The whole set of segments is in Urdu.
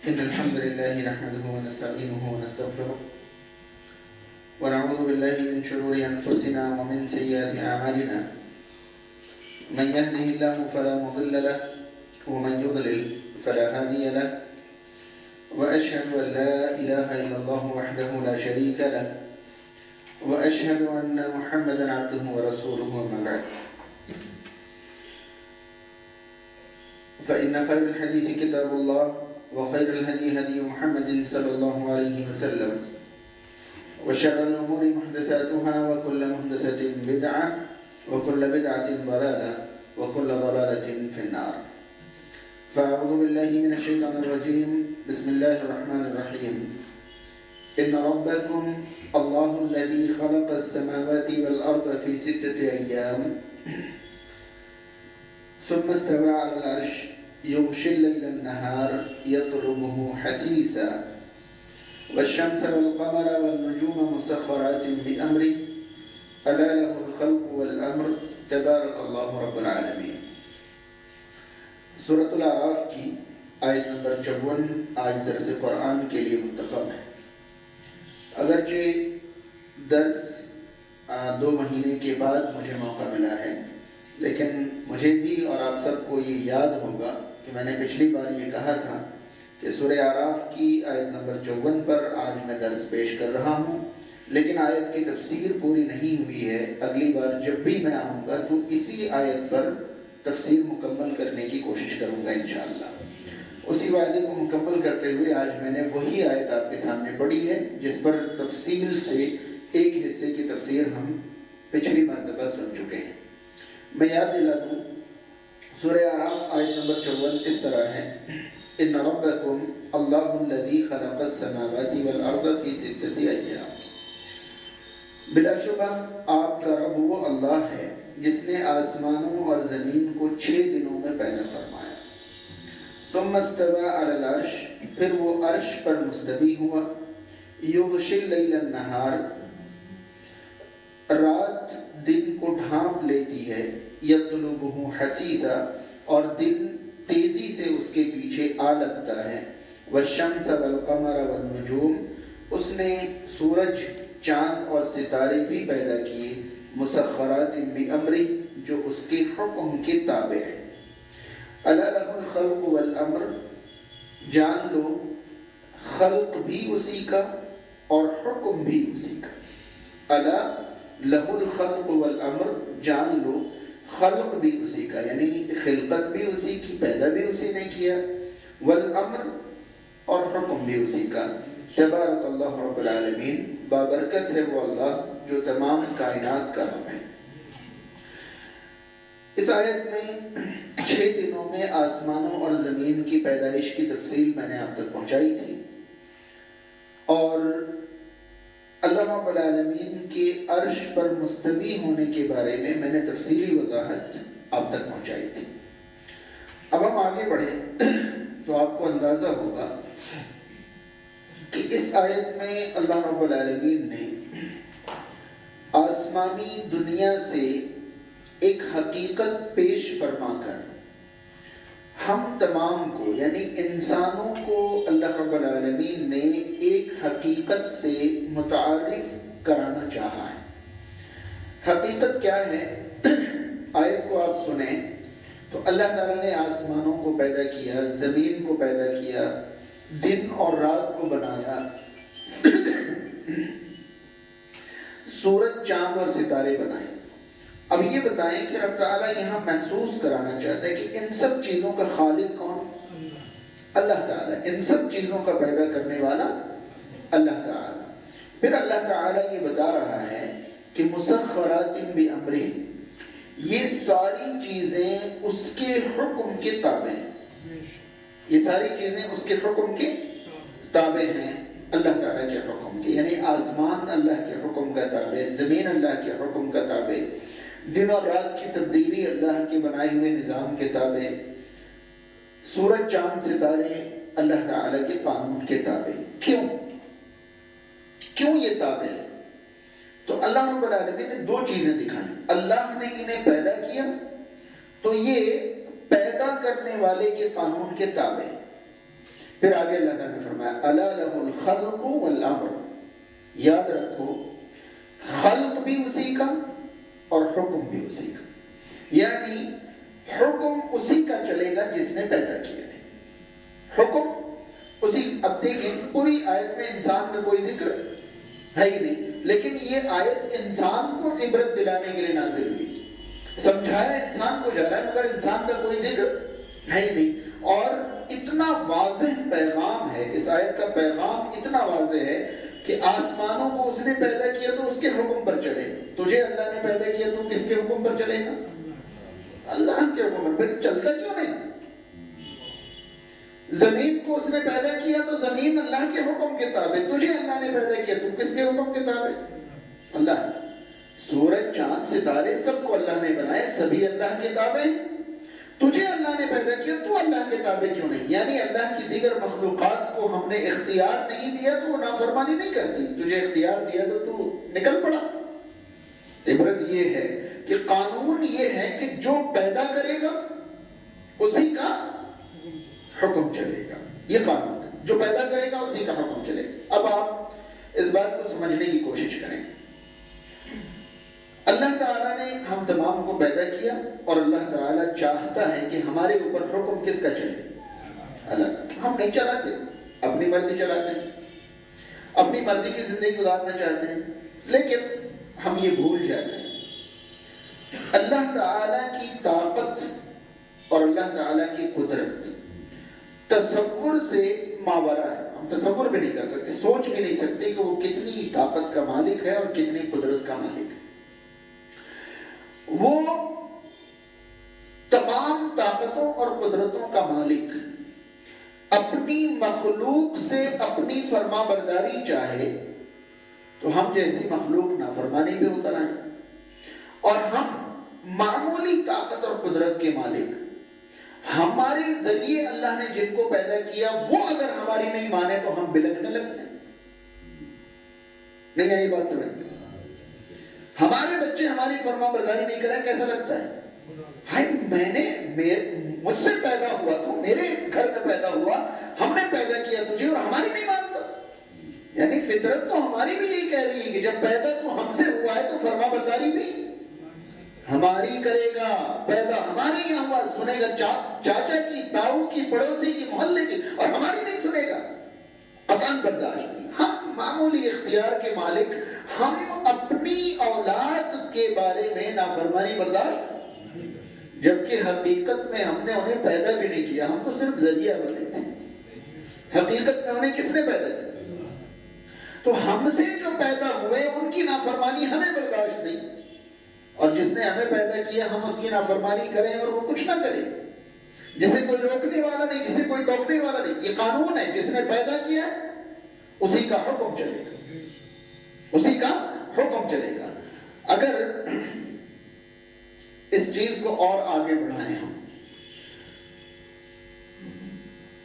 إن الحمد لله نحمده ونستعينه ونستغفره ونعوذ بالله من شرور أنفسنا ومن سيئات أعمالنا من يهده الله فلا مضل له ومن يضلل فلا هادي له وأشهد أن لا إله إلا الله وحده لا شريك له وأشهد أن محمدا عبده ورسوله أما بعد فإن خير الحديث كتاب الله وخير الهدي هدي محمد صلى الله عليه وسلم وشر الأمور محدثاتها وكل محدثة بدعة وكل بدعة ضلالة وكل ضلالة في النار. فأعوذ بالله من الشيطان الرجيم. بسم الله الرحمن الرحيم. إن ربكم الله الذي خلق السماوات والأرض في 6 أيام ثم استوى على العرش يغشي الليل النهار يطلبه حثيثا والشمس والقمر والنجوم مسخرات بأمره ألا له الخلق والأمر تبارك الله رب العالمين. سورۃ الاعراف کی آیت نمبر 54 آج درس قرآن کے لیے منتخب ہے. اگرچہ درس 2 مہینے کے بعد مجھے موقع ملا ہے، لیکن مجھے بھی اور آپ سب کو یہ یاد ہوگا کہ میں نے پچھلی بار یہ کہا تھا کہ سورہ اعراف کی آیت نمبر 54 پر آج میں درس پیش کر رہا ہوں، لیکن آیت کی تفسیر پوری نہیں ہوئی ہے. اگلی بار جب بھی میں آؤں گا تو اسی آیت پر تفسیر مکمل کرنے کی کوشش کروں گا انشاءاللہ. اسی وعدے کو مکمل کرتے ہوئے آج میں نے وہی آیت آپ کے سامنے پڑھی ہے جس پر تفصیل سے ایک حصے کی تفسیر ہم پچھلی مرتبہ سن چکے ہیں. میں یاد دلا دوں، سورہ اعراف آیت نمبر 54 اس طرح ہے: ان ربکم اللہ الذی خلق السماوات والارض فی 6 ایام. بلا شبہ آپ کا رب وہ اللہ ہے جس نے آسمانوں اور زمین کو 6 دنوں میں پیدا فرمایا. ثم استوى علی العرش، پھر وہ عرش پر مستوی ہوا. یغشی اللیل النہار، رات دن کو ڈھانپ لیتی ہے. یطلبہ حثیثا، اور دن تیزی سے اس کے پیچھے آ لگتا ہے. والشمس والقمر والنجوم، اس نے سورج، چاند اور ستارے بھی پیدا کیے. مسخرات بامرہ، جو اس کے حکم کے تابع ہے. الا لہ الخلق والامر، جان لو خلق بھی اسی کا اور حکم بھی اسی کا. الا لہ الخلق والامر، جان لو خلق بھی اسی کا، یعنی خلقت بھی اسی کی، پیدا بھی اسی نے کیا. والامر، اور حکم بھی اسی کا. تبارک اللہ رب العالمین، بابرکت ہے وہ اللہ جو تمام کائنات کا رب ہے. اس آیت میں 6 دنوں میں آسمانوں اور زمین کی پیدائش کی تفصیل میں نے آپ تک پہنچائی تھی، اور اللہ رب العالمین کے عرش پر مستوی ہونے کے بارے میں نے تفصیلی وضاحت آپ تک پہنچائی تھی. اب ہم آگے بڑھیں تو آپ کو اندازہ ہوگا کہ اس آیت میں اللہ رب العالمین نے آسمانی دنیا سے ایک حقیقت پیش فرما کر ہم تمام کو، یعنی انسانوں کو، اللہ رب العالمین نے ایک حقیقت سے متعارف کرانا چاہا ہے. حقیقت کیا ہے؟ آیت کو آپ سنیں تو اللہ تعالیٰ نے آسمانوں کو پیدا کیا، زمین کو پیدا کیا، دن اور رات کو بنایا، سورج، چاند اور ستارے بنائے. اب یہ بتائیں کہ رب تعالیٰ یہاں محسوس کرانا چاہتا ہے کہ ان سب چیزوں کا خالق کون؟ اللہ تعالیٰ. ان سب چیزوں کا پیدا کرنے والا اللہ تعالیٰ. پھر اللہ تعالیٰ یہ بتا رہا ہے کہ مسخرات بامرہ، یہ ساری چیزیں اس کے حکم کے تابع ہیں. یہ ساری چیزیں اس کے حکم کے تابع ہیں، اللہ تعالیٰ کے حکم کے. یعنی آسمان اللہ کے حکم کا تابع، زمین اللہ کے حکم کا تابع، دن اور رات کی تبدیلی اللہ کے بنائے ہوئے نظام کے تابع، سورج، چاند، ستارے اللہ تعالیٰ کے قانون کے تابع. کیوں یہ تابع ہے؟ تو اللہ رب العالمین نے 2 چیزیں دکھائیں. اللہ نے انہیں پیدا کیا تو یہ پیدا کرنے والے کے قانون کے تابع. پھر آگے اللہ تعالیٰ نے فرمایا الا لہ الخلق والامر، یاد رکھو خلق بھی اسی کا اور حکم بھی اسی کا، یعنی حکم اسی کا چلے گا جس نے پیدا کیا ہے، حکم اسی۔ اب دیکھیں پوری آیت میں انسان کا کوئی ذکر ہے ہی نہیں، لیکن یہ آیت انسان کو عبرت دلانے کے لیے نازل ہوئی، سمجھایا انسان کو جا رہا ہے مگر انسان کا کوئی ذکر ہے ہی نہیں۔ اور اتنا واضح پیغام ہے، اس آیت کا پیغام اتنا واضح ہے کہ آسمانوں کو اس نے پیدا کیا تو اس کے حکم پر چلے، تجھے اللہ نے پیدا کیا تو کس کے حکم پر چلے گا؟ اللہ کے حکم پر، پھر چلتا کیوں نہیں؟ زمین کو اس نے پیدا کیا تو زمین اللہ کے حکم کے تابع، تجھے اللہ نے پیدا کیا تو کس کے حکم کے تابع؟ اللہ۔ سورج چاند ستارے سب کو اللہ نے بنائے، سبھی اللہ کے تابع ہیں، تجھے اللہ نے پیدا کیا تو اللہ کے تابع کیوں نہیں؟ یعنی اللہ کی دیگر مخلوقات کو ہم نے اختیار نہیں دیا تو وہ نافرمانی نہیں کرتی، تجھے اختیار دیا تو نکل پڑا۔ عبرت یہ ہے کہ قانون یہ ہے کہ جو پیدا کرے گا اسی کا حکم چلے گا، یہ قانون ہے، جو پیدا کرے گا اسی کا حکم چلے گا۔ اب آپ اس بات کو سمجھنے کی کوشش کریں، اللہ تعالیٰ نے ہم تمام کو پیدا کیا اور اللہ تعالیٰ چاہتا ہے کہ ہمارے اوپر حکم کس کا چلے؟ اللہ۔ ہم نہیں چلاتے، اپنی مرضی چلاتے ہیں، اپنی مرضی کی زندگی گزارنا چاہتے ہیں، لیکن ہم یہ بھول جاتے ہیں اللہ تعالیٰ کی طاقت اور اللہ تعالیٰ کی قدرت تصور سے ماورا ہے، ہم تصور بھی نہیں کر سکتے، سوچ بھی نہیں سکتے کہ وہ کتنی طاقت کا مالک ہے اور کتنی قدرت کا مالک ہے۔ وہ تمام طاقتوں اور قدرتوں کا مالک اپنی مخلوق سے اپنی فرما برداری چاہے تو ہم جیسی مخلوق نافرمانی بھی ہوتا رہے، اور ہم معمولی طاقت اور قدرت کے مالک ہمارے ذریعے اللہ نے جن کو پیدا کیا وہ اگر ہماری نہیں مانے تو ہم بلکنے لگتے ہیں۔ نہیں آئی بات سمجھ؟ ہمارے بچے ہماری فرما برداری نہیں کریں کیسا لگتا ہے؟ ہائے مجھ سے پیدا ہوا، تو میرے گھر میں پیدا ہوا، ہم نے پیدا کیا تجھے اور ہماری نہیں مانتا۔ یعنی فطرت تو ہماری بھی یہی کہہ رہی ہے کہ جب پیدا تو ہم سے ہوا ہے تو فرما برداری بھی ہماری کرے گا، پیدا ہمارے یہاں ہوا، سنے گا چاچا کی، تاؤ کی، پڑوسی کی، محلے کی، اور ہماری نہیں سنے گا، قطعاً برداشت نہیں۔ ہم معمولی اختیار کے مالک، ہم اپنی اولاد کے بارے میں نافرمانی برداشت، جبکہ حقیقت میں ہم نے انہیں پیدا بھی نہیں کیا، ہم تو صرف ذریعہ بنے تھے، حقیقت میں انہیں کس نے پیدا کیا؟ تو ہم سے جو پیدا ہوئے ان کی نافرمانی ہمیں برداشت نہیں، اور جس نے ہمیں پیدا کیا ہم اس کی نافرمانی کریں اور وہ کچھ نہ کرے، جسے کوئی روکنے والا نہیں، جسے کوئی ٹوکنے والا نہیں۔ یہ قانون ہے، جس نے پیدا کیا اسی کا حکم چلے گا، اسی کا حکم چلے گا۔ اگر اس چیز کو اور آگے بڑھائیں ہم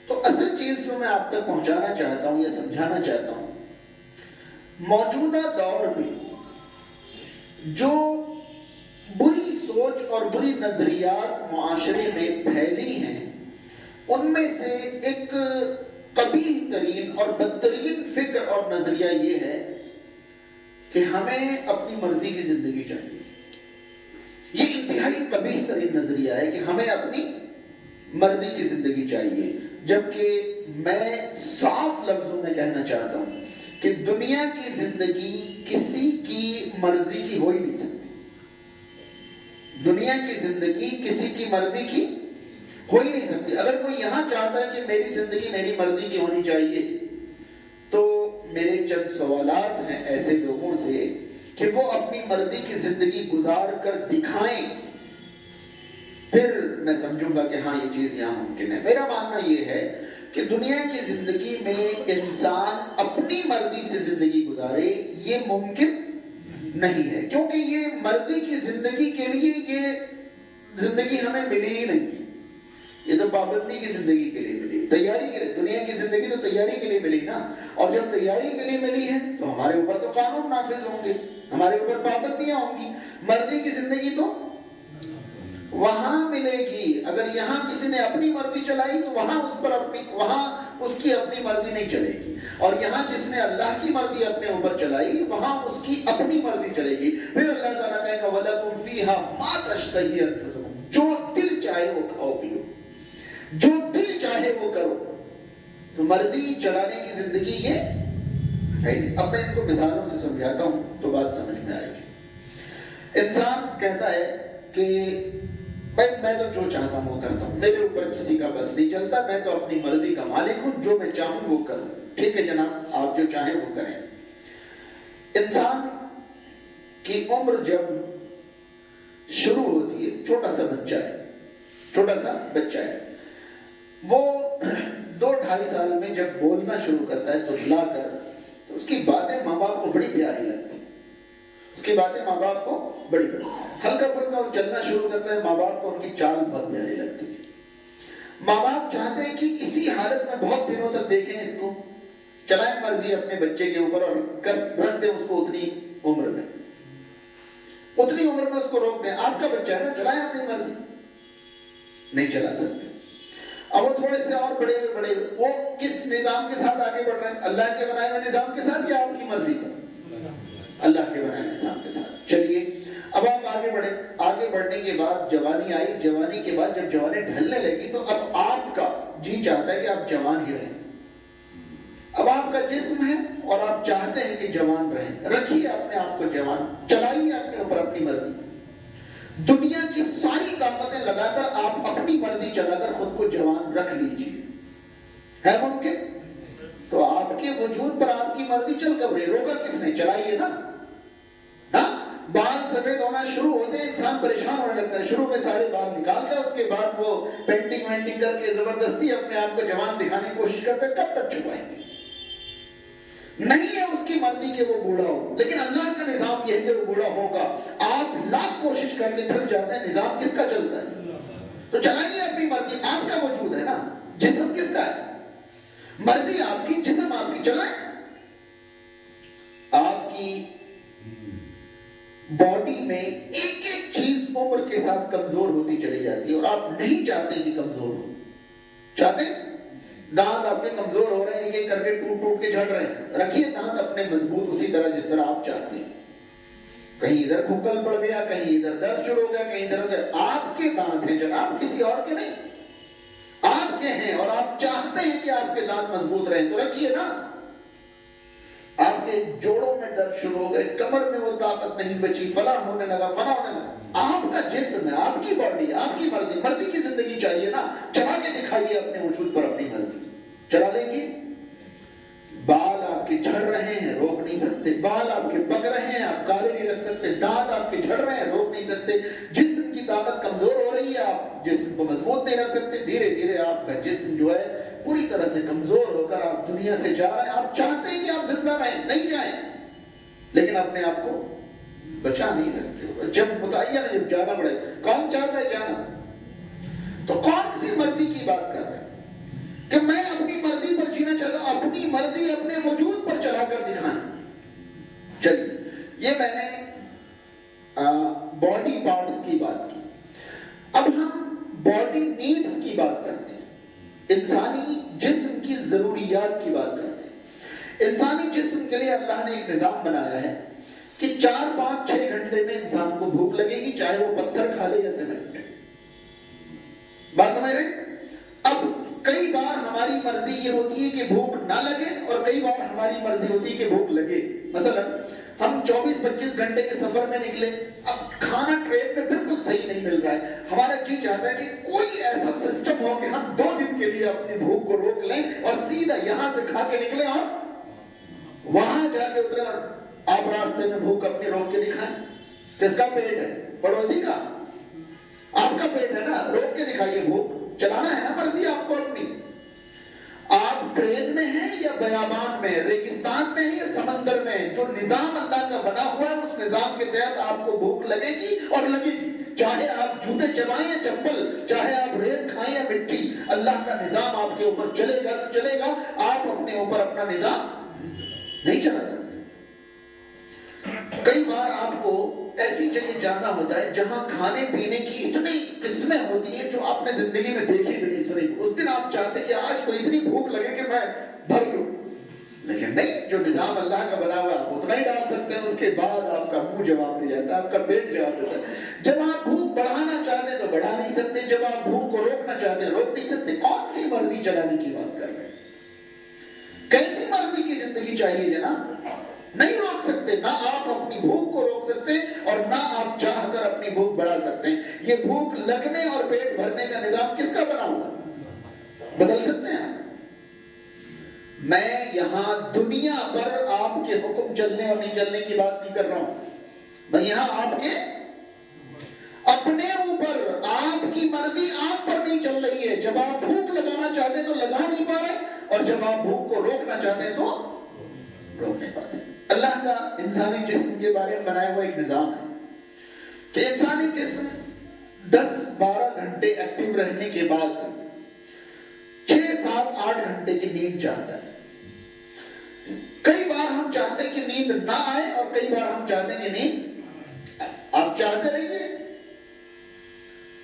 تو اصل چیز جو میں آپ تک پہنچانا چاہتا ہوں یا سمجھانا چاہتا ہوں، موجودہ دور میں جو بری سوچ اور بری نظریات معاشرے میں پھیلی ہیں ان میں سے ایک قبیح ترین اور بدترین فکر اور نظریہ یہ ہے کہ ہمیں اپنی مرضی کی زندگی چاہیے۔ یہ انتہائی قبیح ترین نظریہ ہے کہ ہمیں اپنی مرضی کی زندگی چاہیے، جبکہ میں صاف لفظوں میں کہنا چاہتا ہوں کہ دنیا کی زندگی کسی کی مرضی کی ہو ہی نہیں سکتی، دنیا کی زندگی کسی کی مرضی کی ہو ہی نہیں سکتی۔ اگر کوئی یہاں چاہتا ہے کہ میری زندگی میری مرضی کی ہونی چاہیے تو میرے چند سوالات ہیں ایسے لوگوں سے کہ وہ اپنی مرضی کی زندگی گزار کر دکھائیں، پھر میں سمجھوں گا کہ ہاں یہ چیز یہاں ممکن ہے۔ میرا ماننا یہ ہے کہ دنیا کی زندگی میں انسان اپنی مرضی سے زندگی گزارے یہ ممکن نہیں ہے، کیونکہ یہ مرضی کی زندگی کے لیے یہ زندگی ہمیں ملی ہی نہیں ہے، یہ تو پابندی کی زندگی کے لیے ملی، تیاری کے لیے۔ دنیا کی زندگی تو تیاری کے لیے ملی نا، اور جب تیاری کے لیے ملی ہے تو ہمارے اوپر تو قانون نافذ ہوں گے، ہمارے اوپر پابندیاں ہوں گی۔ مرضی کی زندگی تو وہاں ملے گی، اگر یہاں کسی نے اپنی مرضی چلائی تو وہاں اس پر وہاں اس کی اپنی مرضی نہیں چلے گی، اور یہاں جس نے اللہ کی مرضی اپنے اوپر چلائی وہاں اس کی اپنی مرضی چلے گی۔ پھر اللہ تعالیٰ کہے گا وَلَكُمْ فِيهَا مَا تَشْتَهِي أَنفُسُكُمْ، جو دل چاہے وہ کھاؤ پیو، جو دل چاہے وہ کرو۔ تو مرضی چلانے کی زندگی یہ ہے۔ اب میں ان کو مثالوں سے سمجھاتا ہوں تو بات سمجھ میں آئے گی۔ انسان کہتا ہے کہ بھائی میں تو جو چاہتا ہوں وہ کرتا ہوں، میرے اوپر کسی کا بس نہیں چلتا، میں تو اپنی مرضی کا مالک ہوں، جو میں چاہوں وہ کروں۔ ٹھیک ہے جناب، آپ جو چاہیں وہ کریں۔ انسان کی عمر جب شروع ہوتی ہے، چھوٹا سا بچہ ہے، وہ 2-2.5 سال میں جب بولنا شروع کرتا ہے تو لا کر، تو اس کی باتیں ماں باپ کو بڑی پیاری لگتی، اس کی باتیں ماں باپ کو بڑی ہلکا پھلکا وہ چلنا شروع کرتا ہے، ماں باپ کو ان کی چال بہت پیاری لگتی ہے۔ ماں باپ چاہتے ہیں کہ اسی حالت میں بہت دنوں تک دیکھیں، اس کو چلائیں مرضی اپنے بچے کے اوپر، اور رکھ دیں اس کو اتنی عمر میں اس کو روک دیں۔ آپ کا بچہ ہے نا، چلائیں اپنی مرضی، نہیں چلا سکتے۔ اب وہ تھوڑے سے اور بڑے وہ کس نظام کے ساتھ آگے بڑھ رہے ہیں؟ اللہ کے بنائے ہوئے نظام کے ساتھ یا آپ کی مرضی کا؟ اللہ کے بنائے نظام کے ساتھ۔ چلیے اب آپ آگے بڑھنے کے بعد جوانی آئی، جوانی کے بعد جب جوانی ڈھلنے لگی تو اب آپ کا جی چاہتا ہے کہ آپ جوان ہی رہیں۔ اب آپ کا جسم ہے اور آپ چاہتے ہیں کہ جوان رہیں، رکھیے اپنے آپ کو جوان، چلائیے اپنے اوپر اپنی مرضی۔ دنیا کی ساری طاقتیں لگا کر آپ اپنی مرضی چلا کر خود کو جوان رکھ لیجیے، ہے ممکن؟ تو آپ کے وجود پر آپ کی مرضی چل کر رہی، روکا کس نے؟ چلائیے نا۔ ہاں، بال سفید ہونا شروع ہوتے ہیں انسان پریشان ہونے لگتا ہے، شروع میں سارے بال نکالتا ہے، اس کے بعد وہ پینٹنگ وینٹنگ کر کے زبردستی اپنے آپ کو جوان دکھانے کی کوشش کرتا ہے۔ کب تک چھپائیں گے؟ نہیں ہے اس کی مرضی کہ وہ بوڑھا ہو، لیکن اللہ کا نظام یہ ہے کہ وہ بوڑھا ہوگا۔ آپ لاکھ کوشش کر کے تھک جاتے ہیں، نظام کس کا چلتا ہے؟ تو چلائیے اپنی مرضی، آپ کا وجود ہے نا، جسم کس کا ہے؟ مرضی آپ کی، جسم آپ کی، چلائیں۔ آپ کی باڈی میں ایک چیز عمر کے ساتھ کمزور ہوتی چلی جاتی ہے اور آپ نہیں چاہتے کہ کمزور ہو۔ چاہتے ہیں؟ دانت آپ کے کمزور ہو رہے ہیں، یہ کر کے ٹوٹ کے جھڑ رہے ہیں، رکھیے دانت اپنے مضبوط اسی طرح جس طرح آپ چاہتے ہیں۔ کہیں ادھر کھکل پڑ گیا، کہیں ادھر درد شروع ہو گیا، کہیں ادھر ہو گیا، آپ کے دانت ہیں جناب، کسی اور کے نہیں، آپ کے ہیں، اور آپ چاہتے ہیں کہ آپ کے دانت مضبوط رہیں، تو رکھیے نا۔ آپ کے جوڑوں میں درد شروع ہو گئے، کمر میں وہ طاقت نہیں بچی، فلاں ہونے لگا۔ آپ کا جسم ہے، آپ کی باڈی، آپ کی مرضی کی زندگی چاہیے نا، چلا کے دکھائیے اپنے وجود پر اپنی مرضی، چلا لیں گے۔ بال آپ کے جھڑ رہے ہیں، روک نہیں سکتے، بال آپ کے پک رہے ہیں، آپ کالے نہیں رکھ سکتے، دانت آپ کے جھڑ رہے ہیں، روک نہیں سکتے، جسم کی طاقت کمزور ہو رہی ہے، آپ جسم کو مضبوط نہیں رکھ سکتے، دھیرے دھیرے آپ کا جسم جو ہے پوری طرح سے کمزور ہو کر آپ دنیا سے جا رہے ہیں۔ آپ چاہتے ہیں کہ آپ زندہ رہیں، نہیں جائیں، لیکن اپنے آپ کو بچا نہیں سکتے۔ جب متعین ہے، جب جانا پڑے، کون چاہتا ہے جانا؟ تو کون سی مرضی کی بات کر رہے ہیں کہ میں اپنی مرضی پر جینا چاہتا ہوں؟ اپنی مرضی اپنے وجود پر چلا کر دکھائیں۔ چلیے، یہ میں نے باڈی پارٹس کی بات کی۔ اب ہم باڈی نیڈز کی بات کرتے ہیں، انسانی جسم کی ضروریات کی بات کرتے ہیں۔ انسانی جسم کے لیے اللہ نے ایک نظام بنایا ہے کہ 4، 5، 6 گھنٹے میں انسان کو بھوک لگے گی، چاہے وہ پتھر کھا لے یا سیمنٹ۔ بات سمجھ رہے؟ اب کئی بار ہماری مرضی یہ ہوتی ہے کہ بھوک نہ لگے، اور کئی بار ہماری مرضی ہوتی ہے کہ بھوک لگے۔ مثلا ہم 24-25 گھنٹے کے سفر میں نکلے، اب کھانا ٹرین میں بالکل صحیح نہیں مل رہا ہے، ہمارا جی چاہتا ہے کہ کوئی ایسا سسٹم ہو کہ ہم 2 دن کے لیے اپنی بھوک کو روک لیں اور سیدھا یہاں سے کھا کے نکلیں اور وہاں جا کے اترے، اور آپ راستے میں بھوک اپنی روک کے دکھائیں۔ کس کا پیٹ ہے؟ پڑوسی کا؟ آپ کا پیٹ ہے نا، روک کے دکھائیے بھوک، چلانا ہے نا مرضی آپ کو اپنی۔ آپ ٹرین میں ہیں یا بیابان میں، ریگستان میں ہیں یا سمندر میں، جو نظام اللہ کا بنا ہوا ہے اس نظام کے تحت آپ کو بھوک لگے گی اور لگے گی، چاہے آپ جوتے چبائیں یا چپل، چاہے آپ ریت کھائیں یا مٹی، اللہ کا نظام آپ کے اوپر چلے گا تو چلے گا، آپ اپنے اوپر اپنا نظام نہیں چلا سکتے۔ کئی بار آپ کو ایسی جگہ جانا ہوتا ہے جہاں کھانے پینے کی اتنی قسمیں ہوتی ہیں جو آپ نے زندگی میں دیکھی بھی نہیں سنی. اس دن آپ چاہتے کہ آج تو اتنی بھوک لگے کہ میں بھر لوں, لیکن نہیں, جو نظام اللہ کا بنا ہوا آپ اتنا ہی ڈال سکتے ہیں, اس کے بعد آپ کا منہ جواب دے جاتا ہے, آپ کا پیٹ جواب دیتا ہے. جب آپ بھوک بڑھانا چاہتے ہیں تو بڑھا نہیں سکتے, جب آپ بھوک کو روکنا چاہتے ہیں روک نہیں سکتے. کون سی مرضی چلانے کی بات کر رہے ہیں؟ کیسی مرضی کی زندگی چاہیے جناب؟ نہیں روک سکتے. نہ آپ اپنی بھوک کو روک سکتے اور نہ آپ چاہ کر اپنی بھوک بڑھا سکتے ہیں. یہ بھوک لگنے اور پیٹ بھرنے کا نظام کس کا بنا ہوا؟ بدل سکتے ہیں آپ؟ میں یہاں دنیا پر آپ کے حکم چلنے اور نہیں چلنے کی بات نہیں کر رہا ہوں. میں یہاں آپ کے اپنے اوپر آپ کی مرضی آپ پر نہیں چل رہی ہے. جب آپ بھوک لگانا چاہتے ہیں تو لگا نہیں پا رہے, اور جب آپ بھوک کو روکنا چاہتے ہیں تو روک نہیں پاتے. اللہ کا انسانی جسم کے بارے میں بنایا ہوا ایک نظام ہے کہ انسانی جسم 10-12 گھنٹے ایکٹیو رہنے کے بعد 6-7-8 گھنٹے کی نیند چاہتا ہے. کئی بار ہم چاہتے ہیں کہ نیند نہ آئے اور کئی بار ہم چاہتے ہیں کہ نیند. آپ چاہتے رہیے,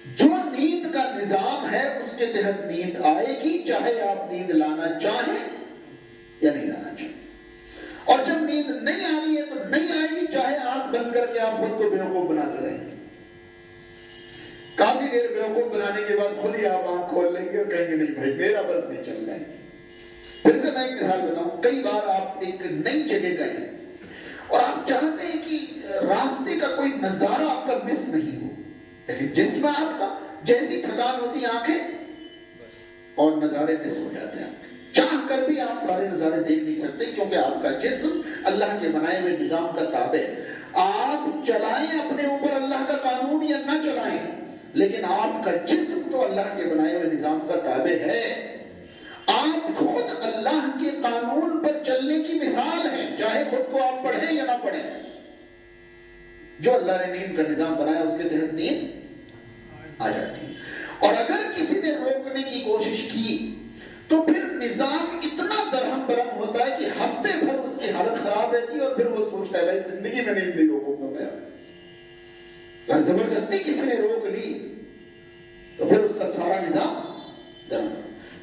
جو نیند کا نظام ہے اس کے تحت نیند آئے گی, چاہے آپ نیند لانا چاہیں یا نہیں لانا چاہیں. اور جب نیند نہیں آنی ہے تو نہیں آئے گی, چاہے آنکھ بند کر کے آپ خود کو بیوقوف بناتے رہیں گے. کافی دیر بیوقوف بنانے کے بعد خود ہی آپ آنکھ کھول لیں گے اور کہیں گے نہیں بھائی میرا بس نہیں چل رہا ہے. پھر سے میں ایک مثال بتاؤں. کئی بار آپ ایک نئی جگہ گئے اور آپ چاہتے ہیں کہ راستے کا کوئی نظارہ آپ کا مس نہیں ہو, لیکن جسم آپ کا جیسی تھکان ہوتی ہے آنکھیں اور نظارے مس ہو جاتے ہیں. چاہ کر بھی آپ سارے نظارے دیکھ نہیں سکتے کیونکہ آپ کا جسم اللہ کے بنائے ہوئے نظام کا تابع ہے. آپ چلائیں اپنے اوپر اللہ کا قانون یا نہ چلائیں, لیکن آپ کا جسم تو اللہ کے بنائے ہوئے نظام کا تابع ہے. آپ خود اللہ کے قانون پر چلنے کی مثال ہیں, چاہے خود کو آپ پڑھیں یا نہ پڑھیں. جو اللہ نے نیند کا نظام بنایا اس کے تحت نیند آ جاتی ہے. اور اگر کسی نے روکنے کی کوشش کی تو پھر نظام اتنا درہم برہم ہوتا ہے کہ ہفتے بھر اس کی حالت خراب رہتی ہے, اور پھر وہ سوچتا ہے بھائی زندگی میں نیند نہیں روکوں گا میں. اگر زبردستی کسی نے روک لی تو پھر اس کا سارا نظام درہم.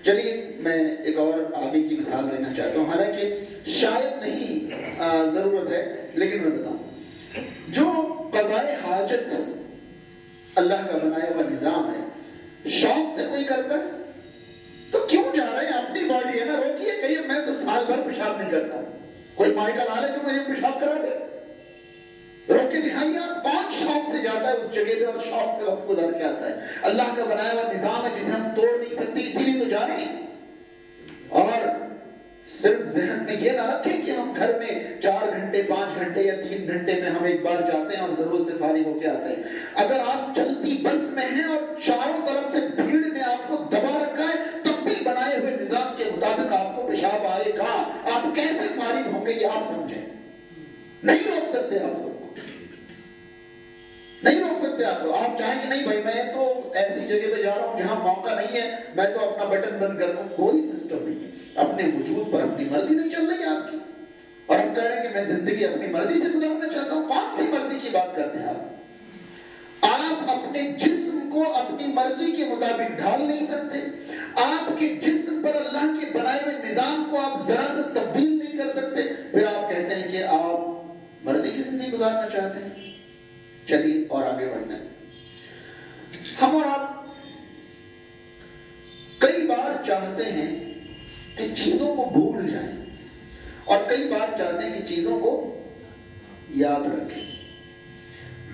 چلیے میں ایک اور آگے کی مثال دینا چاہتا ہوں, حالانکہ شاید نہیں ضرورت ہے, لیکن میں بتاؤں. جو قضاء حاجت اللہ کا بنایا ہوا نظام ہے, شوق سے کوئی کرتا ہے تو کیوں جا رہے ہیں؟ اپنی باڈی ہے نا, روکیے. کہیے میں تو سال بھر پیشاب نہیں کرتا ہوں, کوئی مائیکل آ لے جو مجھے پیشاب کرا دے, روک کے دکھائیے. آپ کون شوق سے جاتا ہے اس جگہ پہ اور شوق سے وقت گزار کے آتا ہے؟ اللہ کا بنایا ہوا نظام ہے جسے ہم توڑ نہیں سکتے, اسی لیے تو جا رہے ہیں. اور صرف ذہن میں یہ نہ رکھیں کہ ہم گھر میں 4 گھنٹے 5 گھنٹے یا 3 گھنٹے میں ہم ایک بار جاتے ہیں اور ضرورت سے فارغ ہو کے آتے ہیں. اگر آپ چلتی بس میں ہیں اور چاروں طرف سے بھیڑ نے آپ کو دبا رکھا ہے, تب بھی بنائے ہوئے نظام کے مطابق آپ کو پیشاب آئے گا. آپ کیسے فارغ ہوں گے یہ آپ سمجھیں. نہیں روک سکتے آپ کو, نہیں روک سکتے آپ کو. آپ چاہیں کہ نہیں بھائی میں تو ایسی جگہ پہ جا رہا ہوں جہاں موقع نہیں ہے, میں تو اپنا بٹن بند کر دوں. کوئی سسٹم نہیں ہے. اپنے وجود پر اپنی مرضی نہیں چل رہی آپ کی, اور ہم کہہ رہے ہیں کہ میں زندگی اپنی مرضی سے گزارنا چاہتا ہوں. کون سی مرضی کی بات کرتے ہیں آپ؟ آپ اپنے جسم کو اپنی مرضی کے مطابق ڈھال نہیں سکتے. آپ کے جسم پر اللہ کے بنائے ہوئے نظام کو آپ ذرا سے تبدیل نہیں کر سکتے. پھر آپ کہتے ہیں کہ آپ مرضی کی زندگی گزارنا چاہتے ہیں. چلیے اور آگے بڑھنا ہے. ہم اور آپ کئی بار چاہتے ہیں کہ چیزوں کو بھول جائیں, اور کئی بار چاہتے ہیں کہ چیزوں کو یاد رکھیں.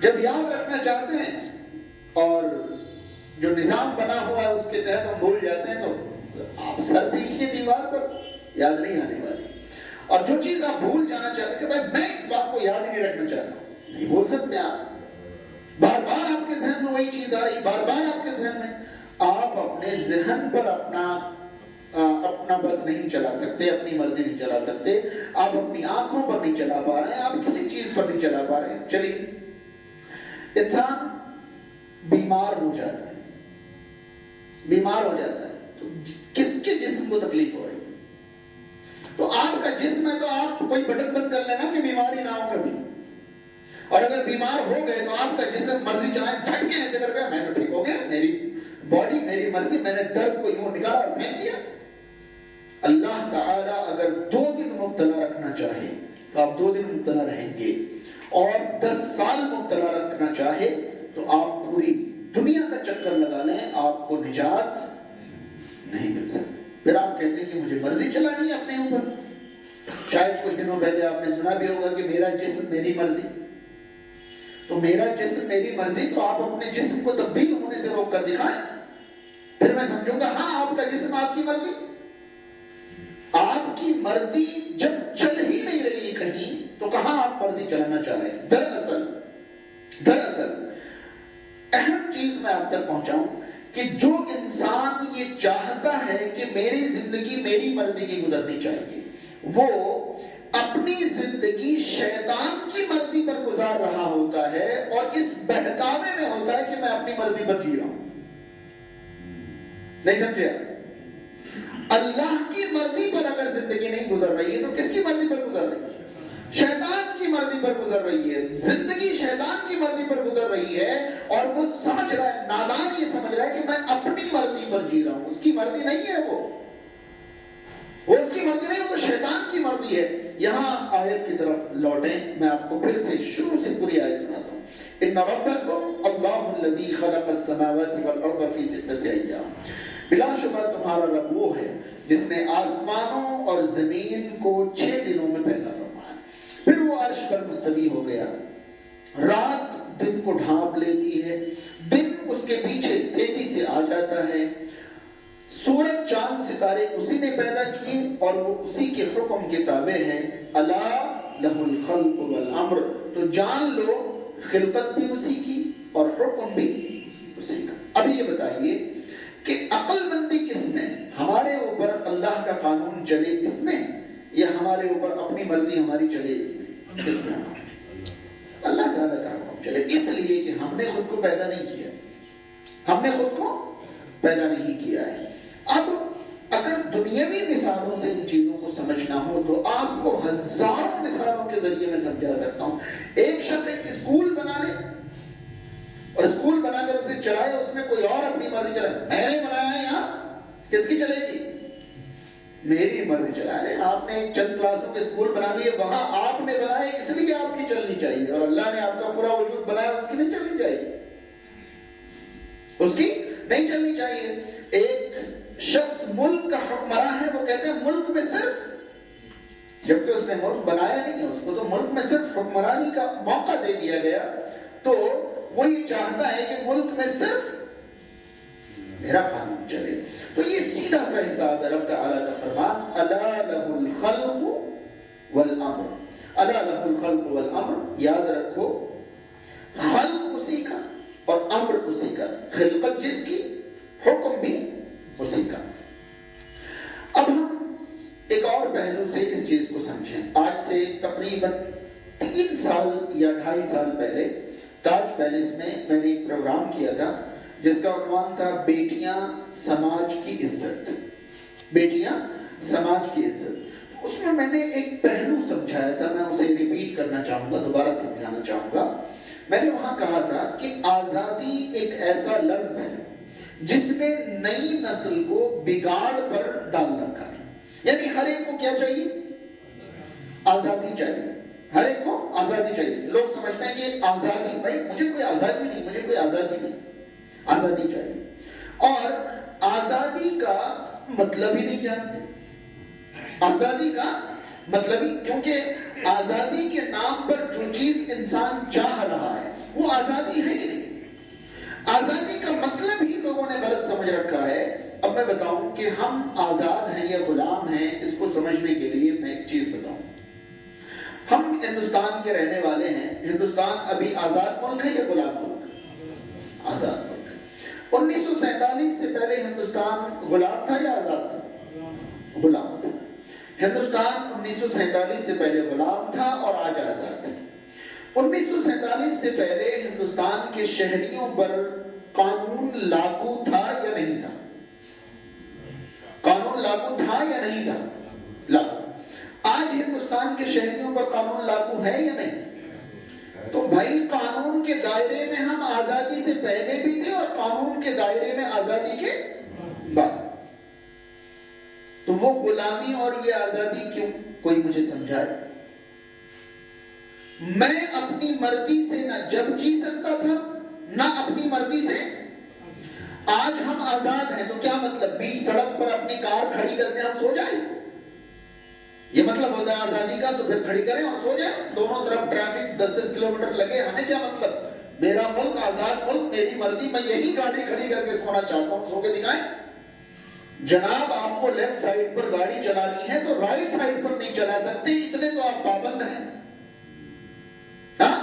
جب یاد رکھنا چاہتے ہیں اور جو نظام بنا ہوا ہے اس کے تحت ہم بھول جاتے ہیں تو آپ سر پیٹیے دیوار پر, یاد نہیں آنے والی. اور جو چیز آپ بھول جانا چاہتے ہیں کہ بھائی میں اس بات کو یاد نہیں رکھنا چاہتا ہوں, نہیں بھول سکتے آپ. بار بار آپ کے ذہن میں وہی چیز آ رہی, بار بار آپ کے ذہن میں. آپ اپنے ذہن پر اپنا بس نہیں چلا سکتے, اپنی مرضی نہیں چلا سکتے. آپ اپنی آنکھوں پر نہیں چلا پا رہے ہیں, آپ کسی چیز پر نہیں چلا پا رہے ہیں. چلیے انسان بیمار ہو جاتا ہے, بیمار ہو جاتا ہے تو کس کے جسم کو تکلیف ہو رہی ہے؟ تو آپ کا جسم ہے تو آپ کوئی بٹن بند کر لینا کہ بیماری نہ ہو کبھی. اور اگر بیمار ہو گئے تو آپ کا جسم مرضی چلائے جھٹکے ایسے کر کے میں تو ٹھیک ہو گیا، میری باڈی میری مرضی، میں نے درد کو یوں نکالا اور پھینک دیا۔ اللہ تعالیٰ اگر 2 دن مبتلا رکھنا چاہے تو آپ 2 دن مبتلا رہیں گے، اور 10 سال مبتلا رکھنا چاہے تو آپ پوری دنیا کا چکر لگا لیں، آپ کو نجات نہیں مل سکتی۔ پھر آپ کہتے ہیں کہ مجھے مرضی چلانی ہے اپنے اوپر۔ شاید کچھ دنوں پہلے آپ نے سنا بھی ہوگا کہ میرا جسم میری مرضی، تو میرا جسم میری مرضی، تو آپ اپنے جسم کو تبدیل ہونے سے روک کر دکھائیں، پھر میں سمجھوں گا ہاں آپ کا جسم آپ کی مرضی۔ آپ کی مرضی جب چل ہی نہیں رہی کہیں تو کہاں آپ مرضی چلانا چاہ رہے ہیں؟ دراصل اہم چیز میں آپ تک پہنچاؤں کہ جو انسان یہ چاہتا ہے کہ میری زندگی میری مرضی کی گزرنی چاہیے، وہ اپنی زندگی شیطان کی مرضی پر گزار رہا ہوتا ہے، اور اس بہکاوے میں ہوتا ہے کہ میں اپنی مرضی پر جی رہا ہوں۔ نہیں سمجھے؟ اللہ کی مرضی پر اگر زندگی نہیں گزر رہی ہے تو کس کی مرضی پر گزر رہی ہے؟ شیطان کی مرضی پر گزر رہی ہے۔ زندگی شیطان کی مرضی پر گزر رہی ہے، اور وہ سمجھ رہا ہے، نادان یہ سمجھ رہا ہے کہ میں اپنی مرضی پر جی رہا ہوں۔ اس کی مرضی نہیں ہے، وہ اس کی مرضی نہیں، وہ شیطان کی مرضی ہے۔ یہاں آیت کی طرف لوٹیں، میں آپ کو پھر سے شروع سے پوری آیت سناتا ہوں۔ ان ربکم اللہ الذی خلق السماوات والارض فی 6 ایام، بلا شبہ تمہارا رب وہ ہے جس نے آسمانوں اور زمین کو 6 دنوں میں پیدا فرمایا، پھر وہ عرش پر مستوی ہو گیا۔ رات دن کو ڈھانپ لیتی ہے، دن اس کے پیچھے تیزی سے آ جاتا ہے، سورج چاند ستارے اسی نے پیدا کیے اور وہ اسی کے حکم کے تابع ہیں۔ الا لہ الخلق والامر، تو جان لو خلقت بھی اسی کی اور حکم بھی اسی کا۔ ابھی یہ بتائیے کہ عقل مندی کس میں؟ ہمارے اوپر اللہ کا قانون چلے اس میں، یا ہمارے اوپر اپنی مرضی ہماری چلے اس میں؟ کس میں؟ اللہ تعالیٰ کا حکم چلے، اس لیے کہ ہم نے خود کو پیدا نہیں کیا، ہم نے خود کو پیدا نہیں کیا ہے۔ اب اگر دنیاوی مثالوں سے ان چیزوں کو سمجھنا ہو تو آپ کو ہزاروں مثالوں کے ذریعے میں سمجھا سکتا ہوں۔ ایک شخص ایک اسکول بنا لے اور اسکول بنا کر اسے چلائے، اس میں کوئی اور اپنی مرضی چلائے، میں نے بنایا ہے، یہاں کس کی چلے گی؟ میری مرضی چلا لے۔ آپ نے چند کلاسوں کے اسکول بنا لیے، وہاں آپ نے بنائے اس لیے آپ کی چلنی چاہیے، اور اللہ نے آپ کا پورا وجود بنایا اس کی نہیں چلنی چاہیے، اس کی نہیں چلنی چاہیے۔ ایک شخص ملک کا حکمراں ہے، وہ کہتے ہیں ملک میں صرف، جبکہ اس نے ملک بنایا نہیں ہے، اس کو تو ملک میں صرف حکمرانی کا موقع دے دیا گیا، تو وہ یہ چاہتا ہے کہ ملک میں صرف میرا قانون چلے۔ تو یہ سیدھا سا حساب ہے رب تعالیٰ کا فرمان، الا لہ الخلق والامر، الا لہ الخلق والامر، یاد رکھو خلق اسی کا اور امر اسی کا، خلقت جس کی، حکم بھی اسی کا۔ اب ہم ایک اور پہلو سے اس چیز کو سمجھیں۔ آج سے تقریباً 3 سال یا 2.5 سال پہلے تاج پیلس میں نے ایک پروگرام کیا تھا جس کا عنوان تھا بیٹیاں سماج کی عزت، بیٹیاں سماج کی عزت۔ اس میں نے ایک پہلو سمجھایا تھا، میں اسے ریپیٹ کرنا چاہوں گا، دوبارہ سمجھانا چاہوں گا۔ میں نے وہاں کہا تھا کہ آزادی ایک ایسا لفظ ہے جس نے نئی نسل کو بگاڑ پر ڈال رکھا ہے۔ یعنی ہر ایک کو کیا چاہیے؟ آزادی چاہیے، ہر ایک کو آزادی چاہیے۔ لوگ سمجھتے ہیں کہ آزادی، بھائی مجھے کوئی آزادی نہیں، مجھے کوئی آزادی نہیں، آزادی چاہیے۔ اور آزادی کا مطلب ہی نہیں جانتے، آزادی کا مطلب ہی، کیونکہ آزادی کے نام پر جو چیز انسان چاہ رہا ہے وہ آزادی ہے ہی نہیں۔ آزادی کا مطلب ہی لوگوں نے غلط سمجھ رکھا ہے۔ اب میں بتاؤں کہ ہم آزاد ہیں یا غلام ہیں، اس کو سمجھنے کے لیے میں ایک چیز بتاؤں۔ ہم ہندوستان کے رہنے والے ہیں، ہندوستان ابھی آزاد ملک ہے یا غلام ملک؟ آزاد ملک ہے۔ 1947 سے پہلے ہندوستان غلام تھا یا آزاد تھا؟ غلام تھا۔ ہندوستان 1947 سے پہلے غلام تھا اور آج آزاد ہے۔ 1947 سے پہلے ہندوستان کے شہریوں پر قانون لاگو تھا یا نہیں تھا؟ قانون لاگو تھا یا نہیں تھا؟ لاگو۔ آج ہندوستان کے شہریوں پر قانون لاگو ہے یا نہیں؟ تو بھائی قانون کے دائرے میں ہم آزادی سے پہلے بھی تھے اور قانون کے دائرے میں آزادی کے بعد. تو وہ غلامی اور یہ آزادی کیوں؟ کوئی مجھے سمجھائے. میں اپنی مرضی سے نہ جب جی سکتا تھا نہ اپنی مرضی سے. آج ہم آزاد ہیں تو کیا مطلب بیچ سڑک پر اپنی کار کھڑی کر کے ہم سو جائیں؟ یہ مطلب ہوتا ہے آزادی کا؟ تو پھر کھڑی کریں اور سو جائیں. دونوں طرف ٹریفک 10-10 کلومیٹر لگے، ہمیں کیا مطلب؟ میرا ملک آزاد ملک، میری مرضی، میں یہی گاڑی کھڑی کر کے سونا چاہتا ہوں، سو کے دکھائیں. جناب آپ کو لیفٹ سائڈ پر گاڑی چلانی ہے تو رائٹ سائڈ پر نہیں چلا سکتے، اتنے تو آپ پابند ہیں. ہاں،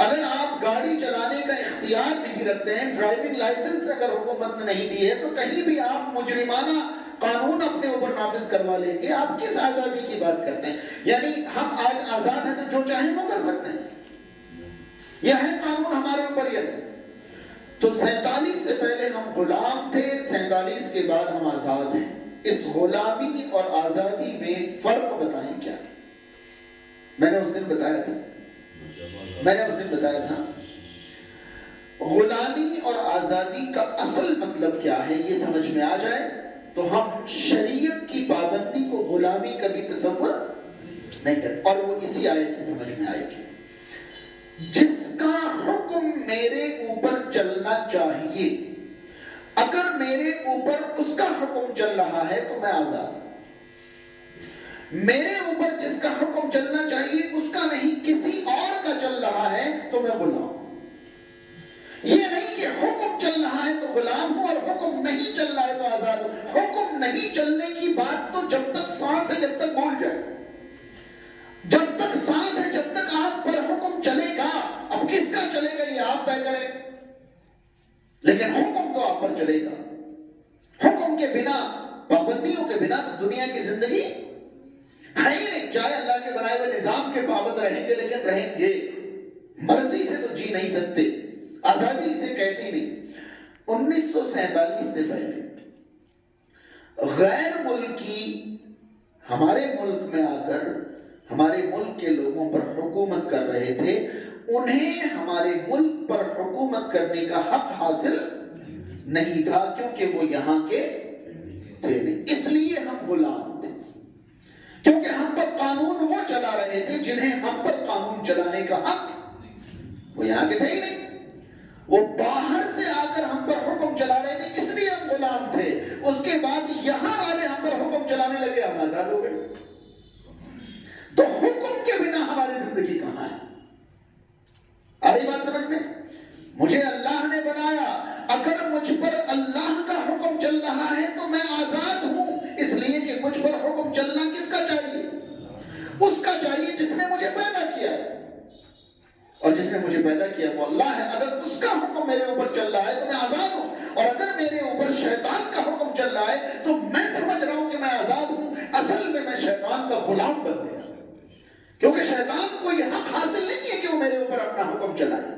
اگر آپ گاڑی چلانے کا اختیار نہیں رکھتے ہیں، ڈرائیونگ لائسنس اگر حکومت نے نہیں دی ہے، تو کہیں بھی آپ مجرمانہ قانون اپنے اوپر نافذ کروا لیں گے. آپ کس آزادی کی بات کرتے ہیں؟ یعنی ہم آج آزاد ہیں تو جو چاہیں وہ کر سکتے ہیں. یہ ہے قانون ہمارے اوپر یا نہیں؟ تو 47 سے پہلے ہم غلام تھے، 47 کے بعد ہم آزاد ہیں. اس غلامی اور آزادی میں فرق بتائیں کیا؟ میں نے اس دن بتایا تھا غلامی اور آزادی کا اصل مطلب کیا ہے. یہ سمجھ میں آ جائے تو ہم شریعت کی پابندی کو غلامی کبھی تصور نہیں کرتے. اور وہ اسی آیت سے سمجھ میں آئے گی. جس کا حکم میرے اوپر چلنا چاہیے، اگر میرے اوپر اس کا حکم چل رہا ہے تو میں آزاد ہوں. میرے اوپر جس کا حکم چلنا چاہیے اس کا نہیں، کسی اور کا چل رہا ہے تو میں غلام ہوں. یہ نہیں کہ حکم چل رہا ہے تو غلام ہوں اور حکم نہیں چل رہا ہے تو آزاد ہوں. حکم نہیں چلنے کی بات تو جب تک سانس ہے جب تک بھول جائے. جب تک سانس ہے جب تک آپ پر حکم چلے گا. اب کس کا چلے گا یہ آپ طے کریں، لیکن حکم تو آپ پر چلے گا. حکم کے بنا، پابندیوں کے بنا تو دنیا کی زندگی ہے ہی نہیں. چاہے اللہ کے بنائے ہوئے نظام کے پابند رہیں گے لیکن رہیں گے. مرضی سے تو جی نہیں سکتے. آزادی اسے کہتے نہیں. 1947 سے پہلے غیر ملکی ہمارے ملک میں آ کر ہمارے ملک کے لوگوں پر حکومت کر رہے تھے. انہیں ہمارے ملک پر حکومت کرنے کا حق حاصل نہیں تھا کیونکہ وہ یہاں کے تھے نہیں. اس لیے ہم غلام تھے، کیونکہ ہم پر قانون وہ چلا رہے تھے جنہیں ہم پر قانون چلانے کا حق وہ یہاں کے تھے ہی نہیں. وہ باہر سے آ کر ہم پر حکم چلا رہے تھے، اس لیے ہم غلام تھے. اس کے بعد یہاں والے ہم پر حکم چلانے لگے، ہم آزاد ہو گئے. تو حکم کے بنا ہماری زندگی کہاں ہے؟ آ رہی بات سمجھ میں؟ مجھے اللہ نے بنایا، اگر مجھ پر اللہ کا حکم چل رہا ہے تو میں آزاد ہوں، اس لیے کہ مجھ پر حکم چلنا کس کا چاہیے؟ اس کا چاہیے جس نے مجھے پیدا کیا ہے. اور جس نے مجھے پیدا کیا وہ اللہ ہے. اگر اس کا حکم میرے اوپر چل رہا ہے تو میں آزاد ہوں. اور اگر میرے اوپر شیطان کا حکم چل رہا ہے تو میں سمجھ رہا ہوں کہ میں آزاد ہوں، اصل میں میں شیطان کا غلام بن گیا. کیونکہ شیطان کو یہ حق حاصل نہیں ہے کہ وہ میرے اوپر اپنا حکم چلائے.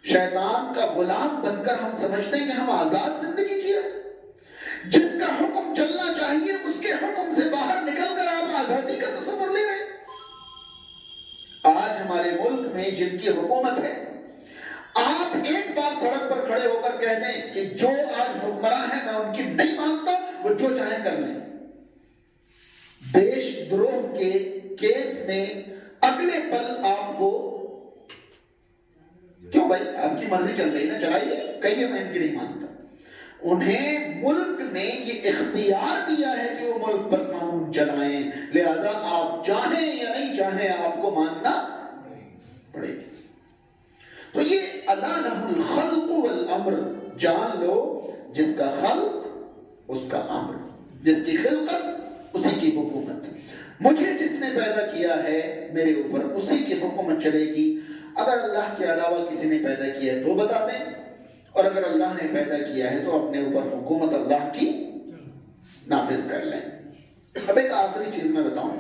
شیطان کا غلام بن کر ہم سمجھتے ہیں کہ ہم آزاد زندگی جی رہے ہیں. جس کا حکم چلنا چاہیے اس کے حکم سے باہر نکل کر آپ آزادی کا تصور لے رہے ہیں. آج ہمارے ملک میں جن کی حکومت ہے، آپ ایک بار سڑک پر کھڑے ہو کر کہہ دیں کہ جو آج حکمراں ہیں میں ان کی نہیں مانتا، وہ جو چاہیں کر لیں. دیش دروہ کے کیس میں اگلے پل آپ کو کیوں بھائی آپ کی مرضی چل رہی نا، چلائیے، کہیے میں ان کی نہیں مانتا. انہیں ملک نے یہ اختیار دیا ہے کہ وہ ملک پر قانون چلائیں، لہذا آپ چاہیں یا نہیں چاہیں آپ کو ماننا پڑے گی. تو یہ اللہ لہ الخلق والامر، جان لو جس کا خلق اس کا امر، جس کی خلقت اسی کی حکومت. مجھے جس نے پیدا کیا ہے میرے اوپر اسی کی حکومت چلے گی. اگر اللہ کے علاوہ کسی نے پیدا کیا ہے تو بتا دیں، اور اگر اللہ نے پیدا کیا ہے تو اپنے اوپر حکومت اللہ کی نافذ کر لیں. اب ایک آخری چیز میں بتاؤں،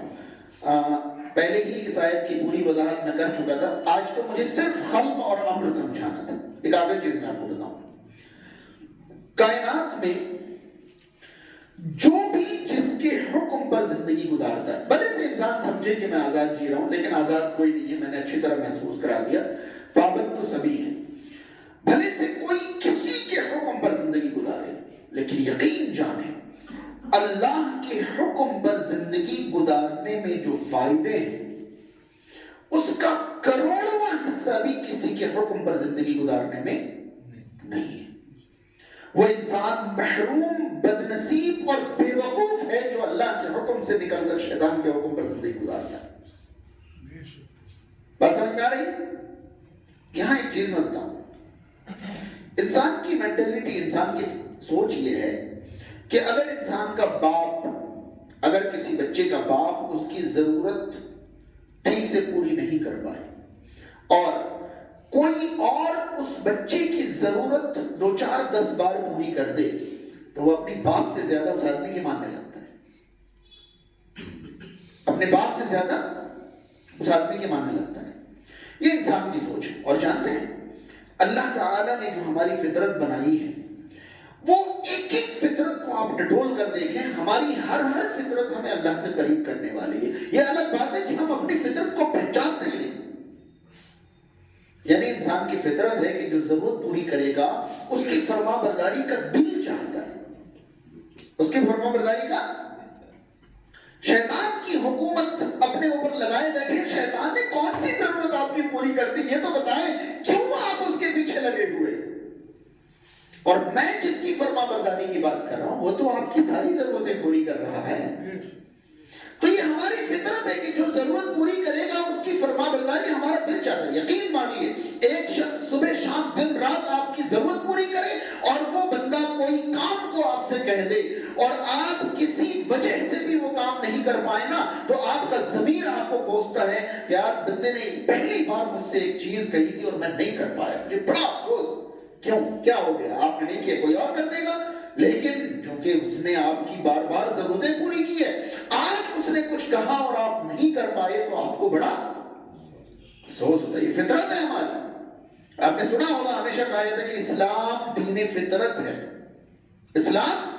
پہلے ہی اس آیت کی پوری وضاحت میں کر چکا تھا، آج تو مجھے صرف خلق اور امر سمجھانا تھا. ایک آخری چیز میں آپ کو بتاؤں، کائنات میں جو بھی جس کے حکم پر پر زندگی گزارتا ہے. بھلے سے انسان سمجھے کہ میں آزاد جی رہا ہوں، لیکن آزاد کوئی نہیں ہے، میں نے اچھی طرح محسوس کرا دیا، پابند تو سبھی ہیں. بھلے سے کوئی کسی کے حکم پر زندگی گزارے، لیکن یقین جانے اللہ کے حکم پر زندگی گزارنے میں جو فائدے ہیں اس کا کروڑواں حصہ بھی کسی کے حکم پر زندگی گزارنے میں نہیں ہے. وہ انسان محروم، بدنصیب اور بے وقوف ہے جو اللہ کے حکم سے نکل کر شیطان کے حکم پر زندگی گزارتا ہے. بات سمجھ میں آ رہی ہے؟ یہاں ایک چیز میں بتاؤں، انسان کی مینٹلٹی، انسان کی سوچ یہ ہے کہ اگر انسان کا باپ، اگر کسی بچے کا باپ اس کی ضرورت ٹھیک سے پوری نہیں کر پائے اور کوئی اور اس بچے کی ضرورت 2 4 10 بار پوری کر دے تو وہ اپنی باپ سے زیادہ اس آدمی کے ماننے لگتا ہے، اپنے باپ سے زیادہ اس آدمی کے ماننے لگتا ہے. یہ انسان کی سوچ ہے. اور جانتے ہیں اللہ تعالیٰ نے جو ہماری فطرت بنائی ہے، وہ ایک ایک فطرت کو آپ ڈٹول کر دیکھیں، ہماری ہر فطرت ہمیں اللہ سے قریب کرنے والی ہے. یہ الگ بات ہے کہ ہم اپنی فطرت کو پہچانتے ہی نہیں. یعنی انسان کی فطرت ہے کہ جو ضرورت پوری کرے گا اس کی فرما برداری کا دل چاہتا ہے، اس کی فرما برداری کا. شیطان کی حکومت اپنے اوپر لگائے بیٹھے، شیطان نے کون سی ضرورت آپ کی پوری کرتی یہ تو بتائیں، کیوں آپ اس کے پیچھے لگے ہوئے؟ اور میں جس کی فرما برداری کی بات کر رہا ہوں وہ تو آپ کی ساری ضرورتیں پوری کر رہا ہے. تو یہ ہماری فطرت ہے کہ جو ضرورت پوری کرے گا اس کی فرما برداری ہمارا دل چاہتا ہے. یقین مانیے ایک شخص صبح شام دن رات آپ کی ضرورت پوری کرے اور وہ بندہ کوئی کام کو آپ سے کہہ دے اور آپ کسی وجہ سے بھی وہ کام نہیں کر پائے نا، تو آپ کا ضمیر آپ کو کوستا ہے کہ آپ بندے نے پہلی بار مجھ سے ایک چیز کہی تھی اور میں نہیں کر پایا، مجھے بڑا افسوس. کیوں؟ کیا ہو گیا؟ آپ نے نہیں کیا، کوئی اور کر دے گا. لیکن چونکہ اس نے آپ کی بار بار ضرورتیں پوری کی ہے، آج اس نے کچھ کہا اور آپ نہیں کر پائے تو آپ کو بڑا افسوس ہوتا ہے. یہ فطرت ہے ہماری. آپ نے سنا ہوگا ہمیشہ کہا جاتا ہے کہ اسلام دین فطرت ہے. اسلام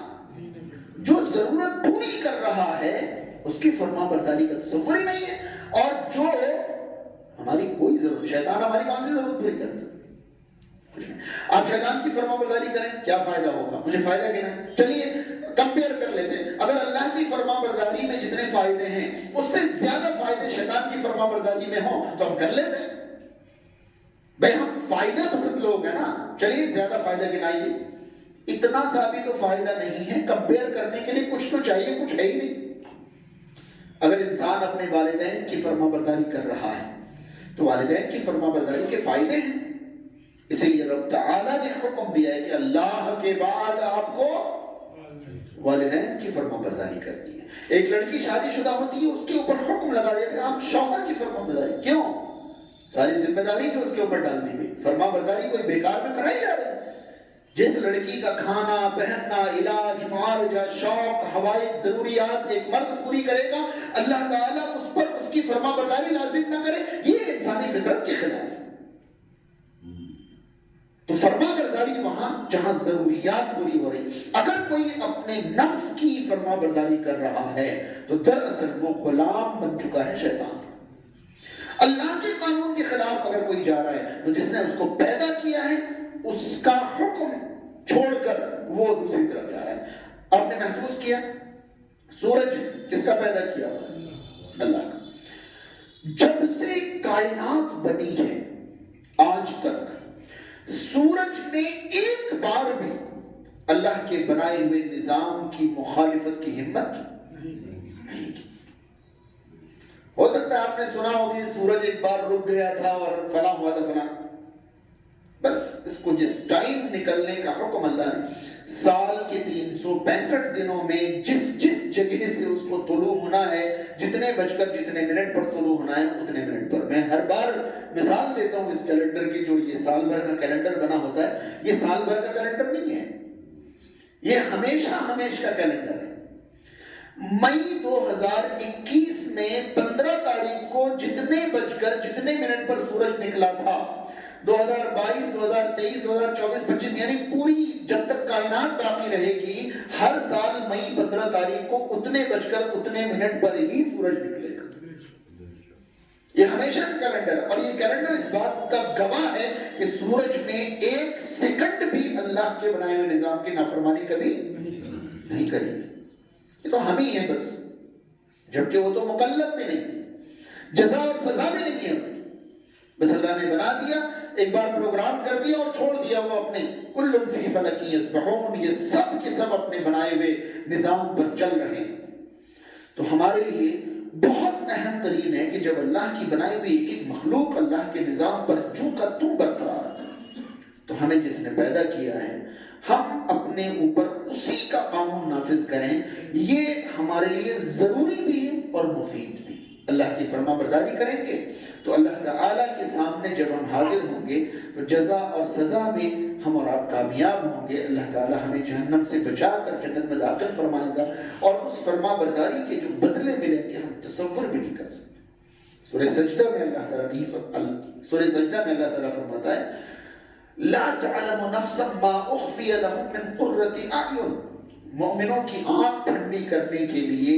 جو ضرورت پوری کر رہا ہے اس کی فرما برداری کا تصور ہی نہیں ہے. اور جو ہماری کوئی ضرورت، شیطان ہماری کہاں سے ضرورت پوری کرتا ہے؟ آپ شیطان کی فرما برداری کریں کیا فائدہ ہوگا؟ مجھے فائدہ کہنا ہے. چلیے کمپیئر کر لیتے ہیں، اگر اللہ کی فرما برداری میں جتنے فائدے ہیں اس سے زیادہ فائدے شیطان کی فرما برداری میں ہوں تو ہم کر لیتے ہیں. بھائی ہم فائدہ پسند لوگ ہیں نا. چلیے زیادہ فائدہ گنائیے. اتنا سا بھی تو فائدہ نہیں ہے، کمپیئر کرنے کے لیے کچھ تو چاہیے، کچھ ہے ہی نہیں. اگر انسان اپنے والدین کی فرما برداری کر رہا ہے تو والدین کی فرما برداری کے فائدے ہیں. اسی لیے رب تعالیٰ نے حکم دیا ہے کہ اللہ کے بعد آپ کو والدین کی فرما برداری کرنی ہے. ایک لڑکی شادی شدہ ہوتی ہے، اس کے اوپر حکم لگا دیا کہ آپ شوہر کی فرما برداری. کیوں؟ ساری ذمہ داری جو اس کے اوپر ڈال دی گئی، فرما برداری کوئی بیکار میں کرائی جا رہی ہے. جس لڑکی کا کھانا، پہننا، علاج، معالجہ، شوق، حوائج، ضروریات ایک مرد پوری کرے گا، اللہ تعالیٰ اس پر اس کی فرما برداری لازم نہ کرے، یہ انسانی فطرت کے خلاف ہے. تو فرما برداری وہاں جہاں ضروریات پوری ہو رہی. اگر کوئی اپنے نفس کی فرما برداری کر رہا ہے تو دراصل وہ غلام بن چکا ہے شیطان. اللہ کے قانون کے خلاف اگر کوئی جا رہا ہے تو جس نے اس کو پیدا کیا ہے اس کا حکم چھوڑ کر وہ دوسری طرف جا رہا ہے. آپ نے محسوس کیا سورج کس کا پیدا کیا؟ اللہ کا. جب سے کائنات بنی ہے آج تک سورج نے ایک بار بھی اللہ کے بنائے ہوئے نظام کی مخالفت کی ہمت نہیں کی. ہو سکتا ہے آپ نے سنا ہوگی سورج ایک بار رک گیا تھا اور فلاں ہوا تھا فلاں. بس اس کو جس ٹائم نکلنے کا حکم اللہ نے سال کے 365 دنوں میں جس جگہ سے اس کو طلوع ہونا ہے، جتنے بج کر جتنے منٹ پر طلوع ہونا ہے اتنے منٹ پر. میں ہر بار مثال دیتا ہوں اس کیلنڈر کی، جو یہ سال بھر کا کیلنڈر بنا ہوتا ہے، یہ سال بھر کا کیلنڈر نہیں ہے، یہ ہمیشہ کا کیلنڈر ہے. مئی 2021 میں 15 تاریخ کو جتنے بج کر جتنے منٹ پر سورج نکلا تھا 2022 2023 2024 25 یعنی پوری جب تک کائنات باقی رہے گی ہر سال مئی 15 تاریخ کو اتنے بج کر اتنے منٹ پر ہی سورج نکلے گا. یہ ہمیشہ کا کیلنڈر ہے، اور یہ کیلنڈر اس بات کا گواہ ہے کہ سورج میں ایک سیکنڈ بھی اللہ کے بنائے ہوئے نظام کی نافرمانی کبھی نہیں کرے گی. یہ تو ہم ہی ہیں بس، جبکہ وہ تو مکلف میں نہیں ہے، جزا اور سزا میں نہیں ہے. بس اللہ نے بنا دیا، ایک بار پروگرام کر دیا اور چھوڑ دیا وہ اپنے کل فی فلک یسبحون، یہ سب کے سب اپنے بنائے ہوئے نظام پر چل رہے ہیں. تو ہمارے لیے بہت اہم ترین ہے کہ جب اللہ کی بنائی ہوئی ایک ایک مخلوق اللہ کے نظام پر چوں کا توں برقرار ہے، تو ہمیں جس نے پیدا کیا ہے ہم اپنے اوپر اسی کا قانون نافذ کریں. یہ ہمارے لیے ضروری بھی ہے اور مفید بھی. اللہ کی فرما برداری کریں گے تو اللہ تعالیٰ کے سامنے جب ہم حاضر ہوں گے تو جزا اور سزا میں ہم اور آپ کامیاب ہوں گے. اللہ تعالیٰ ہمیں جہنم سے بچا کر جنت میں داخل فرمائے گا، اور اس فرما برداری کے جو بدلے ملیں گے ہم تصور بھی نہیں کر سکتے. سورہ سجدہ میں اللہ تعالیٰ فرماتا ہے لا تعلم نفس ما اخفی لهم من قرۃ اعین. مومنوں کی آنکھ ٹھنڈی کرنے کے لیے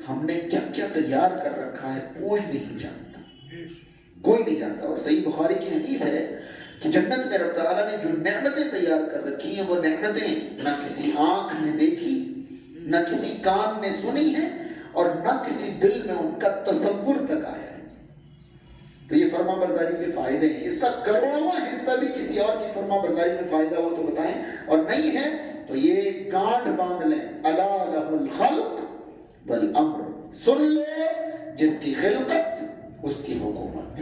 ہم نے کیا کیا تیار کر رکھا ہے کوئی نہیں جانتا، کوئی نہیں جانتا. اور صحیح بخاری کی حدیث ہے کہ جنت میں رب تعالیٰ نے جو نعمتیں تیار کر رکھی ہیں وہ نعمتیں نہ کسی آنکھ نے دیکھی، نہ کسی کان نے سنی ہے، اور نہ کسی دل میں ان کا تصور تک آیا ہے. تو یہ فرما برداری کے فائدے ہیں. اس کا کروڑواں حصہ بھی کسی اور کی فرما برداری میں فائدہ ہو تو بتائیں، اور نہیں ہے تو یہ گانٹھ باندھ لیں الا لہ الخلق والامر. سن لو، جس کی خلقت اس کی حکومت،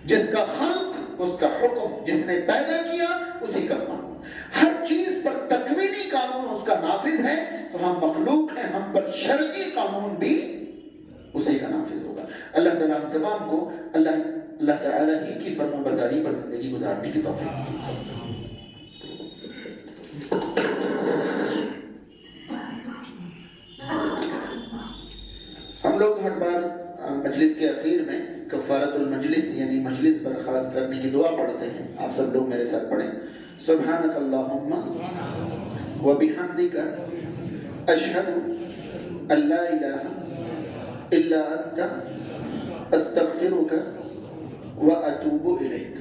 جس کا خلق اس کا حکم، جس نے پیدا کیا اسی کا قانون. ہر چیز پر تکوینی قانون اس کا نافذ ہے. تو ہم مخلوق ہیں، ہم پر شرعی قانون بھی اسی کا نافذ ہوگا. اللہ تعالیٰ ہم تمام کو اللہ تعالیٰ ہی کی فرما برداری پر زندگی گزارنے کی توفیق نصیب فرمائے. ہم لوگ ہر بار مجلس کے اخیر میں کفارت المجلس یعنی مجلس برخاست کرنے کی دعا پڑھتے ہیں. آپ سب لوگ میرے ساتھ پڑھیں. سبحانک اللہم وبحمدک اشہد ان لا الہ الا انت استغفرک واتوب الیک.